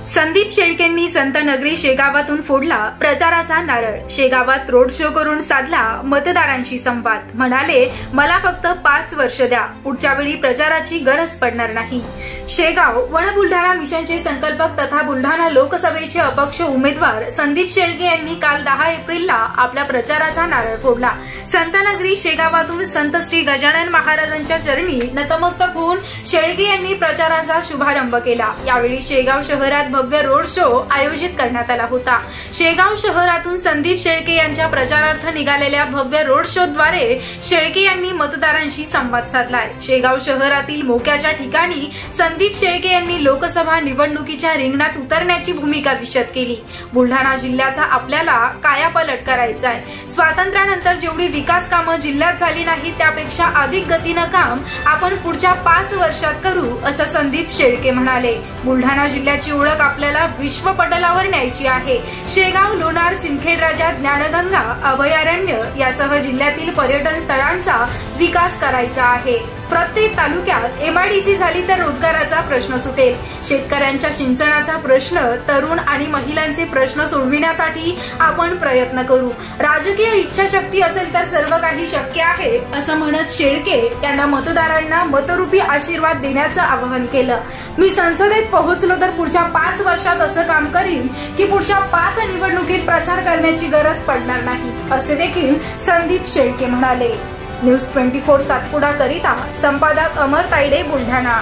संदीप शेळकेंनी संतनगरी शेगावातून फोडला प्रचाराचा नारळ। शेगावात रोड शो करून साधला मतदारांशी संवाद। म्हणाले, मला फक्त 5 वर्ष द्या, पुढच्या वेळी प्रचाराची गरज पडणार नाही। शेगाव वन बुलढाणा मिशनचे संकल्पक तथा बुलढाणा लोकसभेचे अपक्ष उमेदवार संदीप शेळके यांनी काल 10 एप्रिलला आपल्या प्रचाराचा नारळ फोडला। संतनगरी शेगावातून संत श्री गजानन महाराजांच्या चरणी नतमस्तक होऊन शेळके यांनी प्रचाराचा शुभारंभ केला। यावेळी शेगाव शहरात भव्य रोड शो आयोजित करण्यात आला होता। शेगाव शहरातून संदीप शेळके यांच्या प्रचारार्थ निघालेल्या भव्य रोड शो द्वारे शेळके यांनी मतदारांशी संवाद साधलाय। शेगाव शहरातील मोक्याच्या ठिकाणी संदीप शेळके यांनी लोकसभा निवडणुकीच्या रिंगणात उतरण्याची भूमिका विशद केली। बुलढाणा जिल्ह्याचा आपल्याला कायापालट करायचा आहे। स्वातंत्र्यानंतर जेवढी विकास कामं जिल्ह्यात झाली नाही त्यापेक्षा अधिक गतीनं काम आपण पुढच्या 5 वर्षात करू, असं संदीप शेळके म्हणाले। बुलढाणा जिल्ह्याची ओळख आपल्याला विश्व पटलावर न्यायची आहे। शेगाव, लोणार, सिंदखेड राजा, ज्ञानगंगा अभयारण्य यासह जिल्ह्यातील पर्यटन स्थळांचा विकास करायचा आहे। प्रत्येक तालुक्यात एमआयडीसी झाली तर रोजगाराचा प्रश्न सुटेल। शेतकऱ्यांच्या सिंचनाचा प्रश्न, तरुण आणि महिलांचे प्रश्न सोडविण्यासाठी आपण प्रयत्न करू। राजकीय इच्छाशक्ती असेल तर सर्व काही शक्य आहे, असं म्हणत शेळके यांना मतदारांना मतरूपी आशीर्वाद देण्याचं आवाहन केलं। मी संसदेत पोहोचलो तर पुढच्या 5 वर्षात असं काम करीन की पुढच्या 5 निवडणुकीत प्रचार करण्याची गरज पडणार नाही, असे देखील संदीप शेळके म्हणाले। न्यूज 24 सातपुडा करिता संपादक अमर तायडे, बुलढाणा।